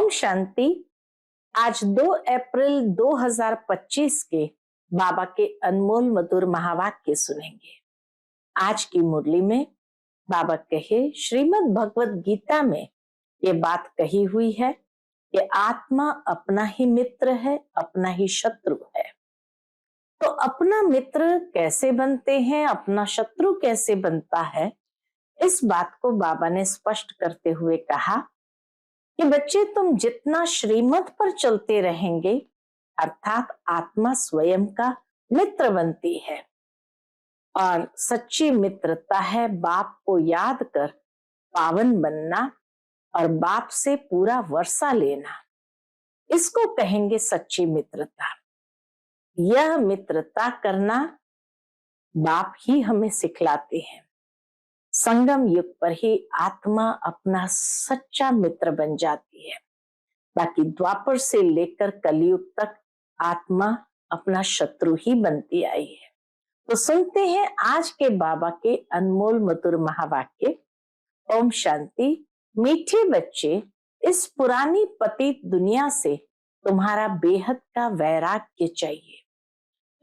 ओम शांति। आज 2 अप्रैल 2025 के बाबा के अनमोल मधुर महावाक्य सुनेंगे। आज की मुरली में बाबा कहे, श्रीमद् भगवत गीता में ये बात कही हुई है कि आत्मा अपना ही मित्र है, अपना ही शत्रु है। तो अपना मित्र कैसे बनते हैं, अपना शत्रु कैसे बनता है, इस बात को बाबा ने स्पष्ट करते हुए कहा कि बच्चे, तुम जितना श्रीमत पर चलते रहेंगे अर्थात आत्मा स्वयं का मित्र बनती है। और सच्ची मित्रता है बाप को याद कर पावन बनना और बाप से पूरा वर्षा लेना। इसको कहेंगे सच्ची मित्रता। यह मित्रता करना बाप ही हमें सिखलाते हैं। संगम युग पर ही आत्मा अपना सच्चा मित्र बन जाती है, बाकी द्वापर से लेकर कलयुग तक आत्मा अपना शत्रु ही बनती आई है। तो सुनते हैं आज के बाबा के अनमोल मधुर महावाक्य। ओम शांति। मीठे बच्चे, इस पुरानी पतित दुनिया से तुम्हारा बेहद का वैराग्य चाहिए,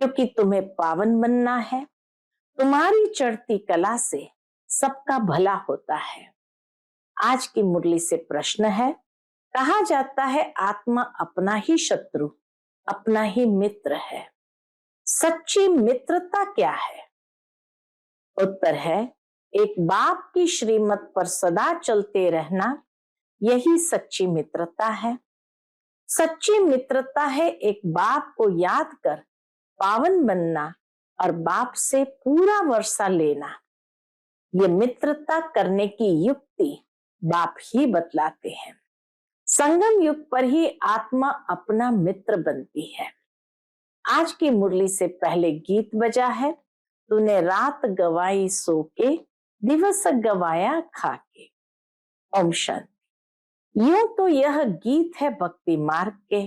क्योंकि तुम्हें पावन बनना है। तुम्हारी चढ़ती कला से सबका भला होता है। आज की मुरली से प्रश्न है, कहा जाता है आत्मा अपना ही शत्रु, अपना ही मित्र है। सच्ची मित्रता क्या है? उत्तर है, एक बाप की श्रीमत पर सदा चलते रहना, यही सच्ची मित्रता है। सच्ची मित्रता है एक बाप को याद कर पावन बनना और बाप से पूरा वर्षा लेना। ये मित्रता करने की युक्ति बाप ही बतलाते हैं। संगम युग पर ही आत्मा अपना मित्र बनती है। आज की मुरली से पहले गीत बजा है, तूने रात गवाई सो के, दिवस गवाया खा के। ओम शांति। यूं तो यह गीत है भक्ति मार्ग के।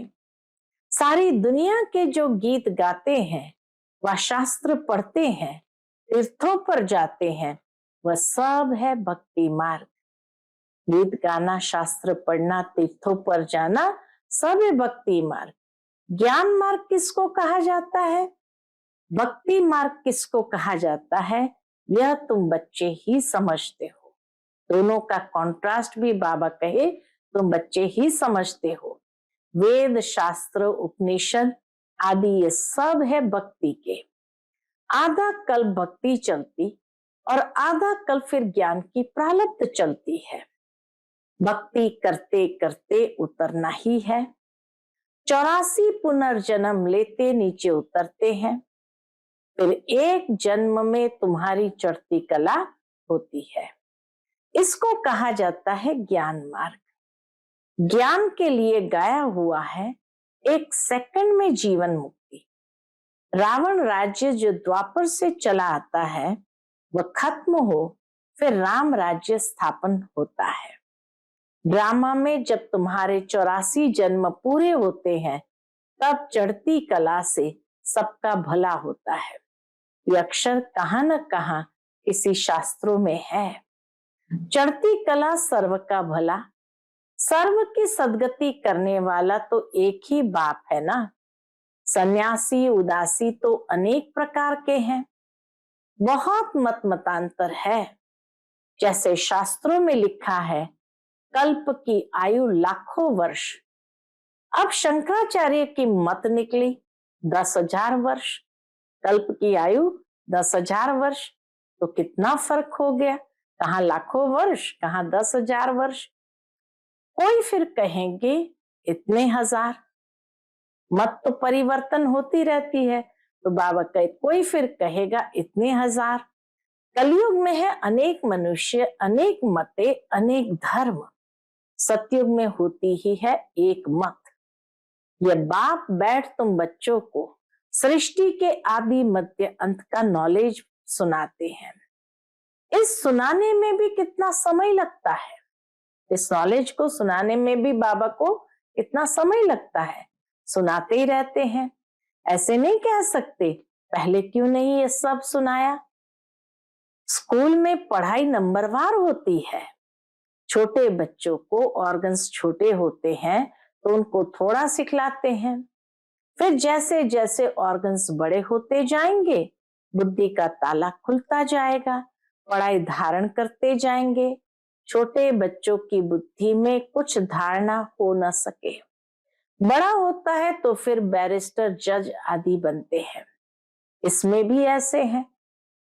सारी दुनिया के जो गीत गाते हैं, वह शास्त्र पढ़ते हैं, तीर्थों पर जाते हैं, वह सब है भक्ति मार्ग। गीत गाना, शास्त्र पढ़ना, तीर्थों पर जाना, सब है भक्ति मार्ग। ज्ञान मार्ग किसको कहा जाता है, भक्ति मार्ग किसको कहा जाता है, यह तुम बच्चे ही समझते हो। दोनों का कॉन्ट्रास्ट भी बाबा कहे, तुम बच्चे ही समझते हो। वेद, शास्त्र, उपनिषद आदि ये सब है भक्ति के। आधा कल भक्ति चलती और आधा कल फिर ज्ञान की प्रारब्ध चलती है। भक्ति करते करते उतरना ही है। 84 पुनर्जन्म लेते नीचे उतरते हैं, फिर एक जन्म में तुम्हारी चढ़ती कला होती है। इसको कहा जाता है ज्ञान मार्ग। ज्ञान के लिए गाया हुआ है, एक सेकंड में जीवन मुक्ति। रावण राज्य जो द्वापर से चला आता है, वह खत्म हो, फिर राम राज्य स्थापन होता है। ड्रामा में जब तुम्हारे 84 जन्म पूरे होते हैं, तब चढ़ती कला से सबका भला होता है। ये अक्षर कहां न कहां किसी शास्त्रों में है। चढ़ती कला सर्व का भला, सर्व की सदगति करने वाला तो एक ही बाप है ना। सन्यासी उदासी तो अनेक प्रकार के हैं, बहुत मत मतांतर है। जैसे शास्त्रों में लिखा है, कल्प की आयु लाखों वर्ष। अब शंकराचार्य की मत निकली 10,000 वर्ष। कल्प की आयु 10,000 वर्ष, तो कितना फर्क हो गया, कहाँ लाखों वर्ष, कहाँ 10,000 वर्ष। कोई फिर कहेंगे इतने हजार। मत तो परिवर्तन होती रहती है, तो बाबा कहे कोई फिर कहेगा इतने हजार। कलयुग में है अनेक मनुष्य, अनेक मते, अनेक धर्म। सतयुग में होती ही है एक मत। ये बाप बैठ तुम बच्चों को सृष्टि के आदि मध्य अंत का नॉलेज सुनाते हैं। इस सुनाने में भी कितना समय लगता है, इस नॉलेज को सुनाने में भी बाबा को कितना समय लगता है। सुनाते ही रहते हैं। ऐसे नहीं कह सकते पहले क्यों नहीं ये सब सुनाया। स्कूल में पढ़ाई नंबरवार होती है। छोटे बच्चों को ऑर्गन्स छोटे होते हैं तो उनको थोड़ा सिखलाते हैं, फिर जैसे जैसे ऑर्गन्स बड़े होते जाएंगे बुद्धि का ताला खुलता जाएगा, पढ़ाई धारण करते जाएंगे। छोटे बच्चों की बुद्धि में कुछ धारणा हो न सके, बड़ा होता है तो फिर बैरिस्टर, जज आदि बनते हैं। इसमें भी ऐसे हैं,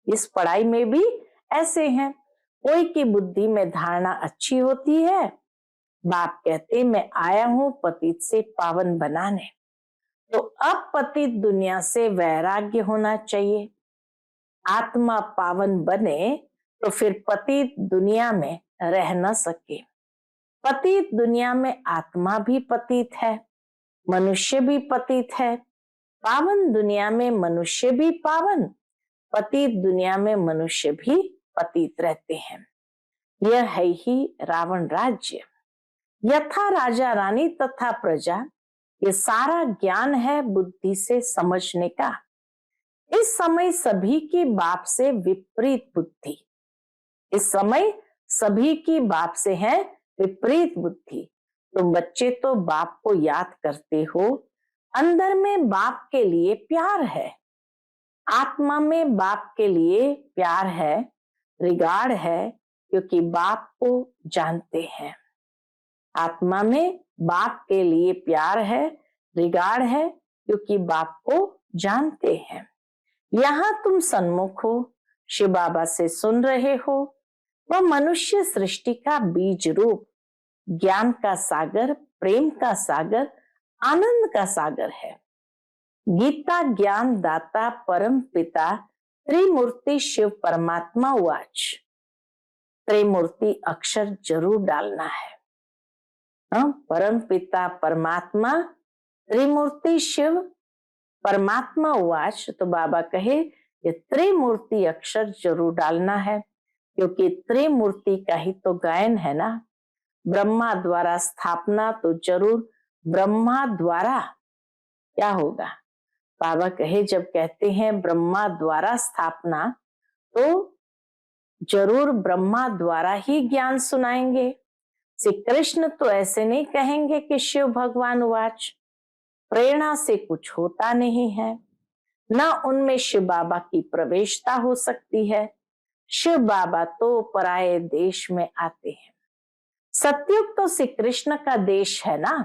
इस पढ़ाई में भी ऐसे हैं। कोई की बुद्धि में धारणा अच्छी होती है, बाप कहते मैं आया हूं पतित से पावन बनाने, तो अब पतित दुनिया से वैराग्य होना चाहिए। आत्मा पावन बने तो फिर पतित दुनिया में रह न सके। पतित दुनिया में आत्मा भी पतित है, मनुष्य भी पतित है। पावन दुनिया में मनुष्य भी पावन, पतित दुनिया में मनुष्य भी पतित रहते हैं। यह है ही रावण राज्य। यथा राजा रानी तथा प्रजा, ये सारा ज्ञान है बुद्धि से समझने का। इस समय सभी की बाप से विपरीत बुद्धि, इस समय सभी की बाप से है विपरीत बुद्धि। तुम बच्चे तो बाप को याद करते हो, अंदर में बाप के लिए प्यार है, आत्मा में बाप के लिए प्यार है, रिगार्ड है, क्योंकि बाप को जानते हैं। आत्मा में बाप के लिए प्यार है, रिगार्ड है, क्योंकि बाप को जानते हैं। यहाँ तुम सन्मुख हो, शिव बाबा से सुन रहे हो, वह मनुष्य सृष्टि का बीज रूप ज्ञान का सागर, प्रेम का सागर, आनंद का सागर है। गीता ज्ञान दाता परम पिता त्रिमूर्ति शिव परमात्मा उवाच। त्रिमूर्ति अक्षर जरूर डालना है। परम पिता परमात्मा त्रिमूर्ति शिव परमात्मा उवाच, तो बाबा कहे ये त्रिमूर्ति अक्षर जरूर डालना है, क्योंकि त्रिमूर्ति का ही तो गायन है ना। ब्रह्मा द्वारा स्थापना, तो जरूर ब्रह्मा द्वारा क्या होगा। बाबा कहे जब कहते हैं ब्रह्मा द्वारा स्थापना, तो जरूर ब्रह्मा द्वारा ही ज्ञान सुनाएंगे। श्री कृष्ण तो ऐसे नहीं कहेंगे कि शिव भगवान उवाच, प्रेरणा से कुछ होता नहीं है, ना उनमें शिव बाबा की प्रवेशता हो सकती है। शिव बाबा तो पराये देश में आते हैं। सतयुग तो श्री कृष्ण का देश है ना,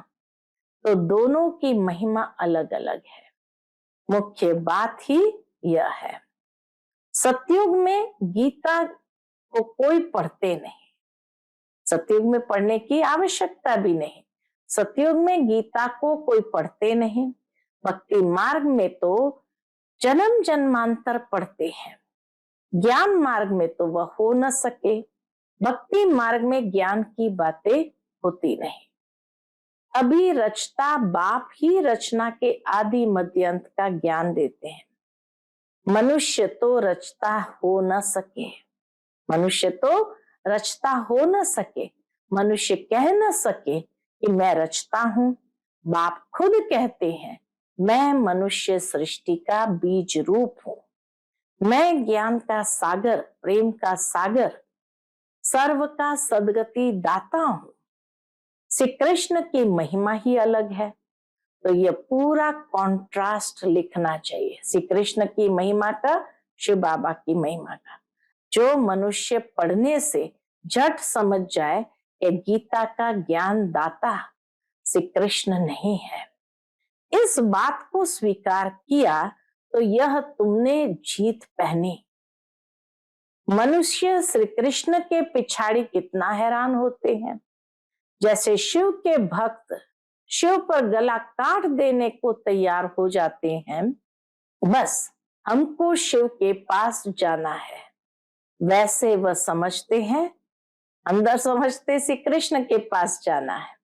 तो दोनों की महिमा अलग अलग है। मुख्य बात ही यह है, सतयुग में गीता को कोई पढ़ते नहीं, सतयुग में पढ़ने की आवश्यकता भी नहीं। सतयुग में गीता को कोई पढ़ते नहीं। भक्ति मार्ग में तो जन्म जन्मांतर पढ़ते हैं, ज्ञान मार्ग में तो वह हो न सके। भक्ति मार्ग में ज्ञान की बातें होती नहीं। अभी रचता बाप ही रचना के आदि मध्य अंत का ज्ञान देते हैं। मनुष्य तो रचता हो न सके, मनुष्य तो रचता हो न सके, मनुष्य कह न सके कि मैं रचता हूं। बाप खुद कहते हैं मैं मनुष्य सृष्टि का बीज रूप हूं, मैं ज्ञान का सागर, प्रेम का सागर, सर्व का सदगति दाता हूं। श्री कृष्ण की महिमा ही अलग है, तो यह पूरा कॉन्ट्रास्ट लिखना चाहिए, श्री कृष्ण की महिमा का, शिव बाबा की महिमा का। जो मनुष्य पढ़ने से झट समझ जाए कि गीता का ज्ञान दाता श्री कृष्ण नहीं है, इस बात को स्वीकार किया तो यह तुमने जीत पहनी। मनुष्य श्री कृष्ण के पिछाड़ी कितना हैरान होते हैं। जैसे शिव के भक्त शिव पर गला काट देने को तैयार हो जाते हैं, बस हमको शिव के पास जाना है, वैसे वह समझते हैं, अंदर समझते श्री कृष्ण के पास जाना है,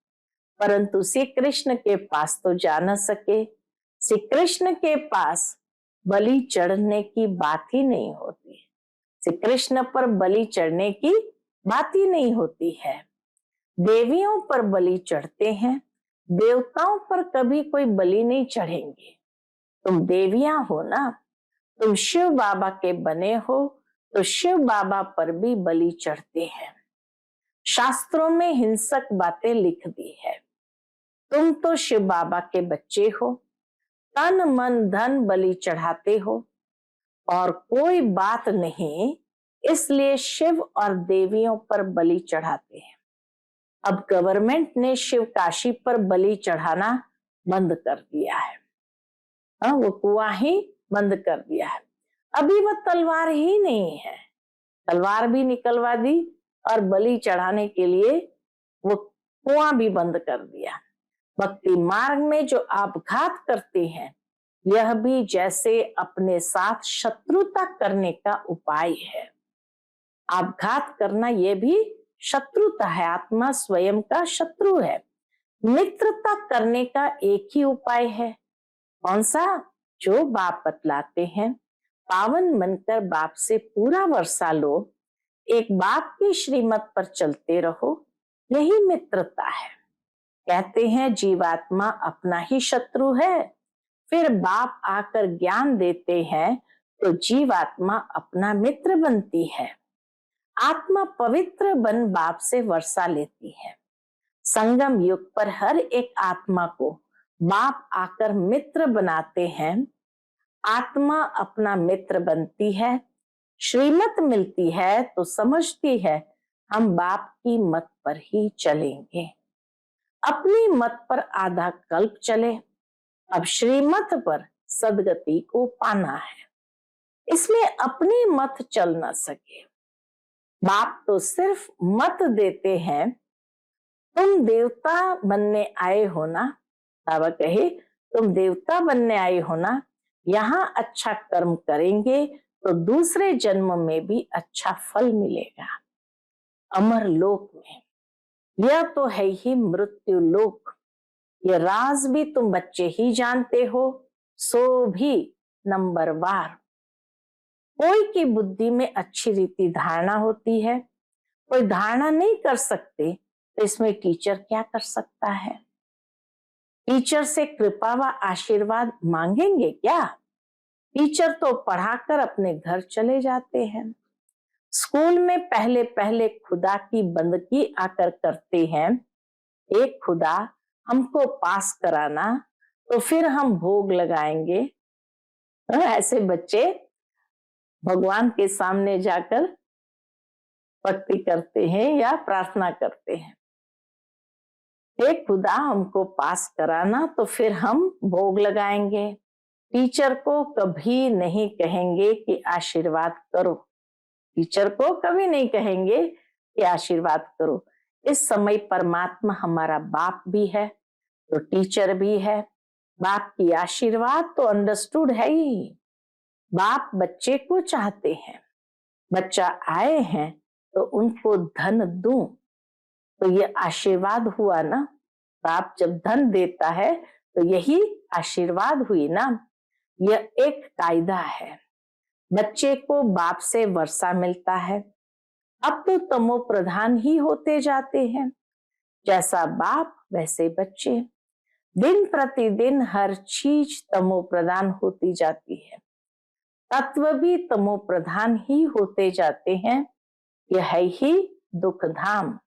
परंतु श्री कृष्ण के पास तो जा न सके। श्री कृष्ण के पास बलि चढ़ने की बात ही नहीं होती, श्री कृष्ण पर बलि चढ़ने की बात ही नहीं होती है। देवियों पर बलि चढ़ते हैं, देवताओं पर कभी कोई बलि नहीं चढ़ेंगे। तुम देवियां हो ना, तुम शिव बाबा के बने हो, तो शिव बाबा पर भी बलि चढ़ते हैं। शास्त्रों में हिंसक बातें लिख दी है। तुम तो शिव बाबा के बच्चे हो, तन मन धन बलि चढ़ाते हो और कोई बात नहीं, इसलिए शिव और देवियों पर बलि चढ़ाते हैं। अब गवर्नमेंट ने शिव काशी पर बलि चढ़ाना बंद कर दिया है। वो कुआं ही बंद कर दिया है। अभी वह तलवार ही नहीं है, तलवार भी निकलवा दी और बलि चढ़ाने के लिए वो कुआं भी बंद कर दिया। भक्ति मार्ग में जो आपघात करते हैं, यह भी जैसे अपने साथ शत्रुता करने का उपाय है। आपघात करना यह भी शत्रुता है, आत्मा स्वयं का शत्रु है। मित्रता करने का एक ही उपाय है, कौन सा? जो बाप बतलाते हैं, पावन बनकर बाप से पूरा वर्षा लो, एक बाप की श्रीमत पर चलते रहो, यही मित्रता है। कहते हैं जीवात्मा अपना ही शत्रु है, फिर बाप आकर ज्ञान देते हैं तो जीवात्मा अपना मित्र बनती है। आत्मा पवित्र बन बाप से वर्षा लेती है। संगम युग पर हर एक आत्मा को बाप आकर मित्र बनाते हैं। आत्मा अपना मित्र बनती है, श्रीमत मिलती है तो समझती है हम बाप की मत पर ही चलेंगे। अपनी मत पर आधा कल्प चले, अब श्रीमत पर सदगति को पाना है, इसलिए अपनी मत चल न सके। बाप तो सिर्फ मत देते हैं, तुम देवता बनने आए हो ना। बाबा कहे तुम देवता बनने आए हो ना, यहाँ अच्छा कर्म करेंगे तो दूसरे जन्म में भी अच्छा फल मिलेगा। अमर लोक में यह तो है ही मृत्यु लोक, ये राज भी तुम बच्चे ही जानते हो, सो भी नंबरवार। कोई की बुद्धि में अच्छी रीति धारणा होती है, कोई धारणा नहीं कर सकते, तो इसमें टीचर क्या कर सकता है? टीचर से कृपा व आशीर्वाद मांगेंगे क्या? टीचर तो पढ़ाकर अपने घर चले जाते हैं। स्कूल में पहले पहले खुदा की बंदगी आकर करते हैं, एक खुदा हमको पास कराना तो फिर हम भोग लगाएंगे। ऐसे बच्चे भगवान के सामने जाकर भक्ति करते हैं या प्रार्थना करते हैं, एक खुदा हमको पास कराना तो फिर हम भोग लगाएंगे। टीचर को कभी नहीं कहेंगे कि आशीर्वाद करो, टीचर को कभी नहीं कहेंगे कि आशीर्वाद करो। इस समय परमात्मा हमारा बाप भी है तो टीचर भी है। बाप की आशीर्वाद तो अंडरस्टूड है ही। बाप बच्चे को चाहते हैं, बच्चा आए हैं तो उनको धन दूं, तो ये आशीर्वाद हुआ ना। बाप जब धन देता है तो यही आशीर्वाद हुई ना। यह एक कायदा है, बच्चे को बाप से वर्षा मिलता है। अब तो तमो प्रधान ही होते जाते हैं, जैसा बाप वैसे बच्चे। दिन प्रतिदिन हर चीज तमो प्रधान होती जाती है, तत्व भी तमो प्रधान ही होते जाते हैं। यह है ही दुख धाम।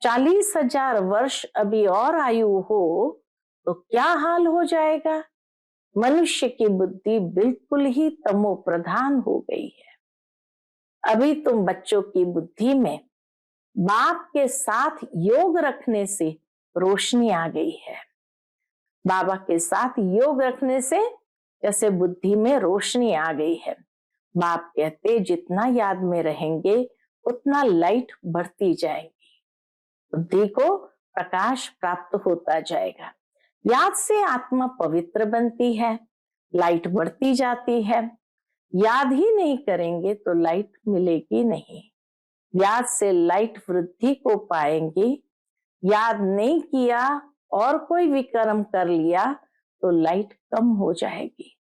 40,000 वर्ष अभी और आयु हो तो क्या हाल हो जाएगा। मनुष्य की बुद्धि बिल्कुल ही तमो प्रधान हो गई है। अभी तुम बच्चों की बुद्धि में बाप के साथ योग रखने से रोशनी आ गई है। बाबा के साथ योग रखने से जैसे बुद्धि में रोशनी आ गई है। बाप कहते जितना याद में रहेंगे उतना लाइट बढ़ती जाएगी, बुद्धि को प्रकाश प्राप्त होता जाएगा। याद से आत्मा पवित्र बनती है, लाइट बढ़ती जाती है। याद ही नहीं करेंगे तो लाइट मिलेगी नहीं। याद से लाइट वृद्धि को पाएंगे। याद नहीं किया और कोई विकर्म कर लिया तो लाइट कम हो जाएगी।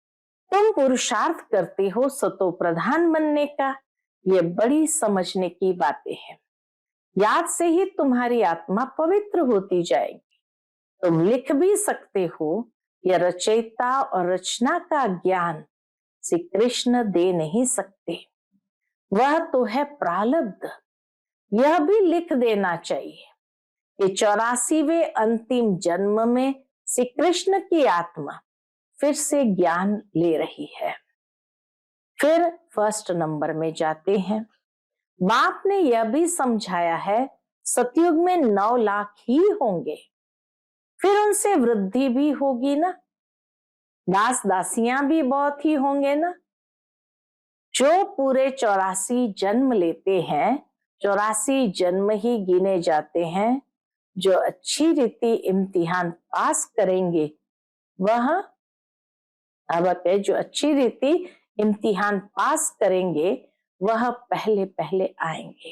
तुम पुरुषार्थ करते हो सतो प्रधान बनने का, ये बड़ी समझने की बातें हैं। याद से ही तुम्हारी आत्मा पवित्र होती जाएगी। तुम लिख भी सकते हो, यह रचयिता और रचना का ज्ञान श्री कृष्ण दे नहीं सकते, वह तो है प्रारब्ध। यह भी लिख देना चाहिए कि 84वें अंतिम जन्म में श्री कृष्ण की आत्मा फिर से ज्ञान ले रही है। फिर फर्स्ट नंबर में जाते हैं। बाप ने यह भी समझाया है सतयुग में 9 लाख ही होंगे, फिर उनसे वृद्धि भी होगी ना, दास दासियां भी बहुत ही होंगे ना। जो पूरे 84 जन्म लेते हैं, 84 जन्म ही गिने जाते हैं। जो अच्छी रीति इम्तिहान पास करेंगे वह जो अच्छी रीति इम्तिहान पास करेंगे वह पहले पहले आएंगे।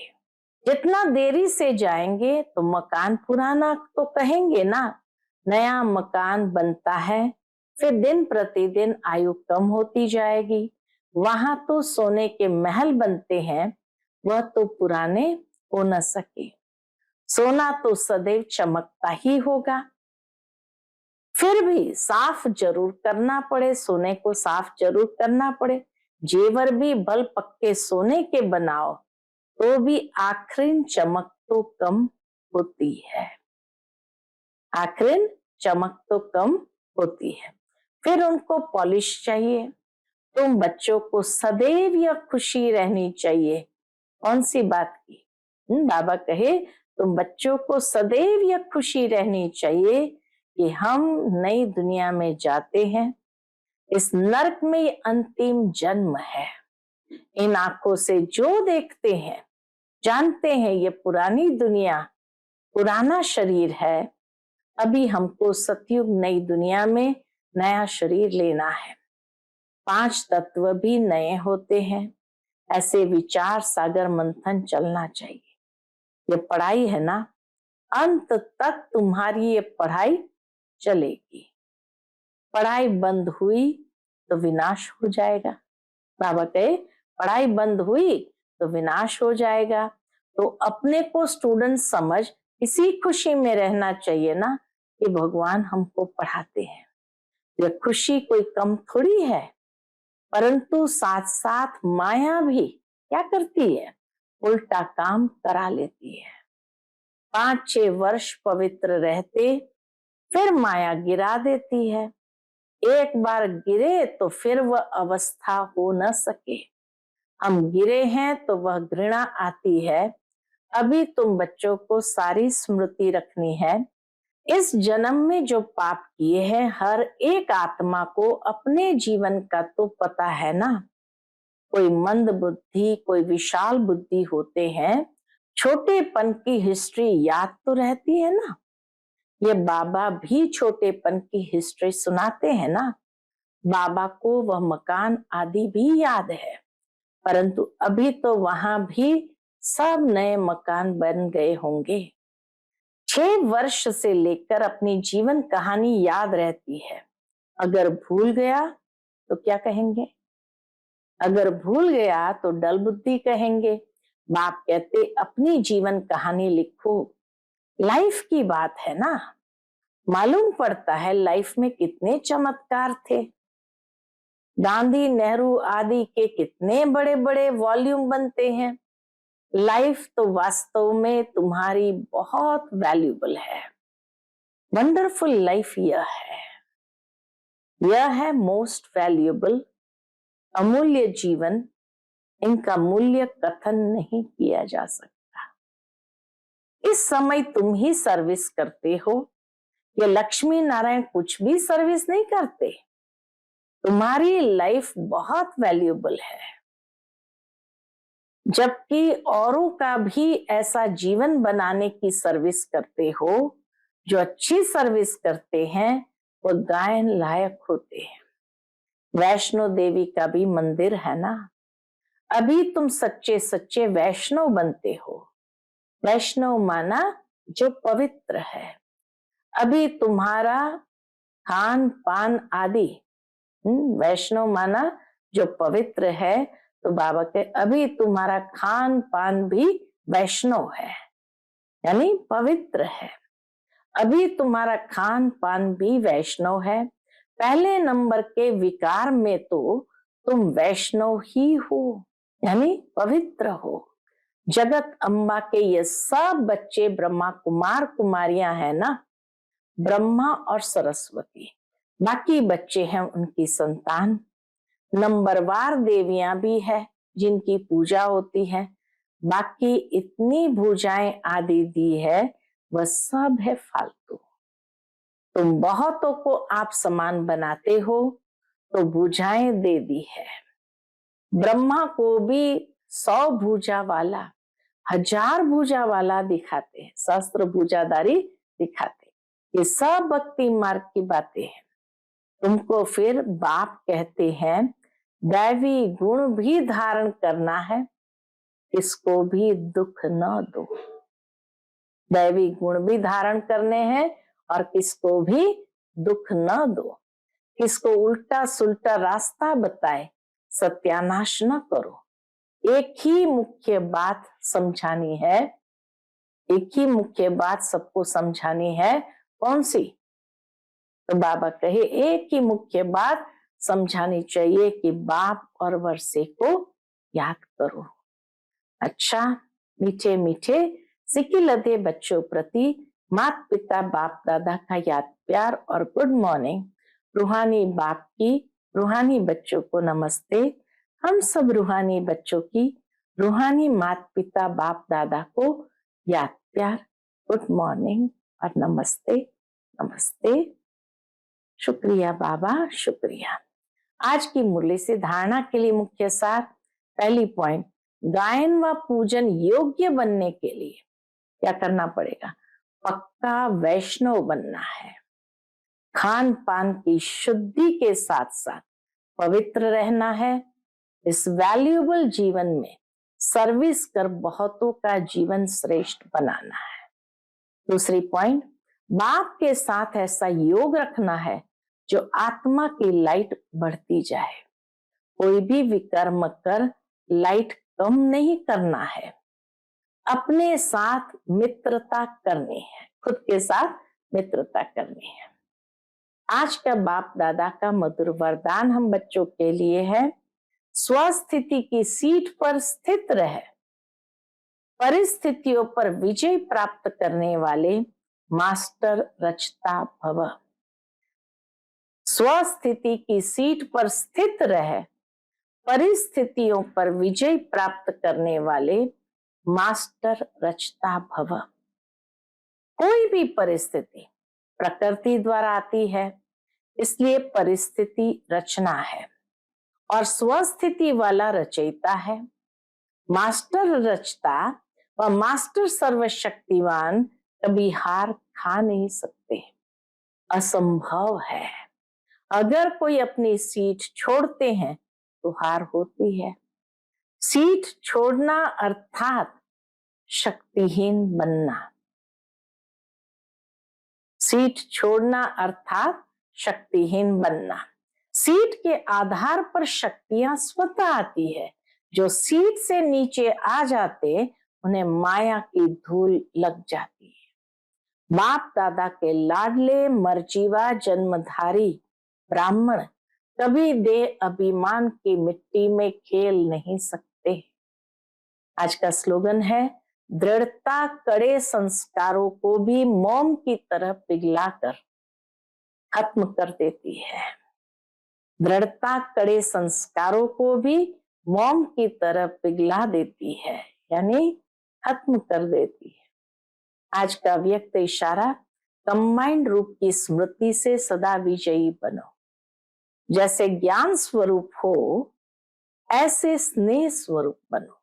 जितना देरी से जाएंगे तो मकान पुराना तो कहेंगे ना, नया मकान बनता है, फिर दिन प्रतिदिन आयु कम होती जाएगी। वहां तो सोने के महल बनते हैं, वह तो पुराने हो न सके। सोना तो सदैव चमकता ही होगा। फिर भी साफ जरूर करना पड़े, सोने को साफ जरूर करना पड़े। जेवर भी भल पक्के सोने के बनाओ तो भी आखिर चमक तो कम होती है, आखिर चमक तो कम होती है। फिर उनको पॉलिश चाहिए। तुम बच्चों को सदैव यह खुशी रहनी चाहिए। कौन सी बात की? बाबा कहे तुम बच्चों को सदैव यह खुशी रहनी चाहिए कि हम नई दुनिया में जाते हैं। इस नरक में ये अंतिम जन्म है। इन आंखों से जो देखते हैं जानते हैं ये पुरानी दुनिया, पुराना शरीर है। अभी हमको सतयुग नई दुनिया में नया शरीर लेना है। 5 तत्व भी नए होते हैं। ऐसे विचार सागर मंथन चलना चाहिए। ये पढ़ाई है ना, अंत तक तुम्हारी ये पढ़ाई चलेगी। पढ़ाई बंद हुई तो विनाश हो जाएगा। बाबा कहे पढ़ाई बंद हुई तो विनाश हो जाएगा। तो अपने को स्टूडेंट समझ इसी खुशी में रहना चाहिए ना कि भगवान हमको पढ़ाते हैं। यह खुशी कोई कम थोड़ी है, परंतु साथ साथ माया भी क्या करती है, उल्टा काम करा लेती है। 5-6 वर्ष पवित्र रहते फिर माया गिरा देती है। एक बार गिरे तो फिर वह अवस्था हो न सके। हम गिरे हैं तो वह घृणा आती है। अभी तुम बच्चों को सारी स्मृति रखनी है। इस जन्म में जो पाप किए हैं हर एक आत्मा को अपने जीवन का तो पता है ना। कोई मंद बुद्धि, कोई विशाल बुद्धि होते हैं, छोटेपन की हिस्ट्री याद तो रहती है ना। ये बाबा भी छोटेपन की हिस्ट्री सुनाते हैं ना। बाबा को वह मकान आदि भी याद है, परंतु अभी तो वहां भी सब नए मकान बन गए होंगे। 6 वर्ष से लेकर अपनी जीवन कहानी याद रहती है। अगर भूल गया तो क्या कहेंगे? अगर भूल गया तो डल बुद्धि कहेंगे। बाप कहते अपनी जीवन कहानी लिखो। लाइफ की बात है ना। मालूम पड़ता है लाइफ में कितने चमत्कार थे। गांधी, नेहरू आदि के कितने बड़े बड़े वॉल्यूम बनते हैं। लाइफ तो वास्तव में तुम्हारी बहुत वैल्यूबल है। वंडरफुल लाइफ यह है मोस्ट वैल्यूबल, अमूल्य जीवन। इनका मूल्य कथन नहीं किया जा सकता। इस समय तुम ही सर्विस करते हो। ये लक्ष्मी नारायण कुछ भी सर्विस नहीं करते। तुम्हारी लाइफ बहुत वैल्यूबल है। जबकि औरों का भी ऐसा जीवन बनाने की सर्विस करते हो। जो अच्छी सर्विस करते हैं वो गायन लायक होते हैं। वैष्णो देवी का भी मंदिर है ना। अभी तुम सच्चे सच्चे वैष्णव बनते हो। वैष्णव माना जो पवित्र है। अभी तुम्हारा खान पान आदि, वैष्णव माना जो पवित्र है। तो बाबा के अभी तुम्हारा खान पान भी वैष्णव है, यानी पवित्र है। अभी तुम्हारा खान पान भी वैष्णव है। पहले नंबर के विकार में तो तुम वैष्णव ही हो, यानी पवित्र हो। जगत अम्बा के ये सब बच्चे ब्रह्मा कुमार कुमारियां हैं ना, ब्रह्मा और सरस्वती, बाकी बच्चे हैं उनकी संतान। नंबरवार देवियां भी है जिनकी पूजा होती है, बाकी इतनी भुजाएं आदि दी है वह सब है फालतू। तुम बहुतों को आप समान बनाते हो तो भुजाएं दे दी है। ब्रह्मा को भी 100 भुजा वाला, 1000 भुजा वाला दिखाते हैं, सहस्त्र भुजाधारी दिखाते। ये सब भक्ति मार्ग की बातें हैं। तुमको फिर बाप कहते हैं दैवी गुण भी धारण करना है, किसको भी दुख न दो। दैवी गुण भी धारण करने हैं और किसको भी दुख न दो। किसको उल्टा सुल्टा रास्ता बताए सत्यानाश न करो। एक ही मुख्य बात समझानी है, एक ही मुख्य बात सबको समझानी है। कौन सी? तो बाबा कहे एक ही मुख्य बात समझानी चाहिए कि बाप और वर्षे को याद करो। अच्छा मीठे मीठे सिक्की लदे बच्चों प्रति माता पिता बाप दादा का याद प्यार और गुड मॉर्निंग। रूहानी बाप की रूहानी बच्चों को नमस्ते। हम सब रूहानी बच्चों की रूहानी माता पिता बाप दादा को याद प्यार गुड मॉर्निंग और नमस्ते नमस्ते। शुक्रिया बाबा शुक्रिया। आज की मुरली से धारणा के लिए मुख्य सार। पहली पॉइंट, गायन व पूजन योग्य बनने के लिए क्या करना पड़ेगा? पक्का वैष्णव बनना है। खान पान की शुद्धि के साथ साथ पवित्र रहना है। इस वैल्यूएबल जीवन में सर्विस कर बहुतों का जीवन श्रेष्ठ बनाना है। दूसरी पॉइंट, बाप के साथ ऐसा योग रखना है जो आत्मा की लाइट बढ़ती जाए। कोई भी विकर्म कर लाइट कम नहीं करना है। अपने साथ मित्रता करनी है, खुद के साथ मित्रता करनी है। आज का बाप दादा का मधुर वरदान हम बच्चों के लिए है, स्वस्थिति की सीट पर स्थित रहे, परिस्थितियों पर विजय प्राप्त करने वाले मास्टर रचता भव। स्वस्थिति की सीट पर स्थित रहे, परिस्थितियों पर विजय प्राप्त करने वाले मास्टर रचता भव। कोई भी परिस्थिति प्रकृति द्वारा आती है, इसलिए परिस्थिति रचना है और स्वस्थिति वाला रचयिता है। मास्टर रचता व मास्टर सर्वशक्तिवान कभी हार खा नहीं सकते, असंभव है। अगर कोई अपनी सीट छोड़ते हैं तो हार होती है। सीट छोड़ना अर्थात शक्तिहीन बनना। सीट छोड़ना अर्थात शक्तिहीन बनना। सीट के आधार पर शक्तियां स्वतः आती है। जो सीट से नीचे आ जाते उन्हें माया की धूल लग जाती है। बाप दादा के लाडले मर्जीवा जन्मधारी ब्राह्मण कभी देह अभिमान की मिट्टी में खेल नहीं सकते। आज का स्लोगन है, दृढ़ता कड़े संस्कारों को भी मोम की तरह पिघलाकर खत्म कर देती है। दृढ़ता कड़े संस्कारों को भी मोम की तरह पिघला देती है, यानी खत्म कर देती है। आज का व्यक्त इशारा, कंबाइंड रूप की स्मृति से सदा विजयी बनो। जैसे ज्ञान स्वरूप हो ऐसे स्नेह स्वरूप बनो।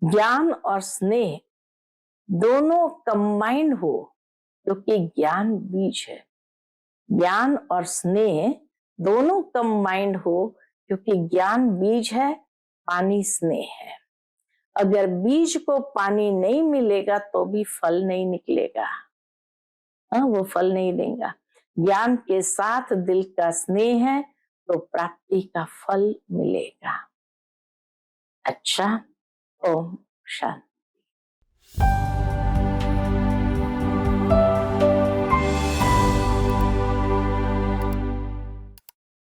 ज्ञान और स्नेह दोनों कंबाइंड हो, क्योंकि ज्ञान बीज है। ज्ञान और स्नेह दोनों कंबाइंड हो, क्योंकि ज्ञान बीज है, पानी स्नेह है। अगर बीज को पानी नहीं मिलेगा तो भी फल नहीं निकलेगा, वो फल नहीं देगा। ज्ञान के साथ दिल का स्नेह है तो प्राप्ति का फल मिलेगा। अच्छा, ओम शांति।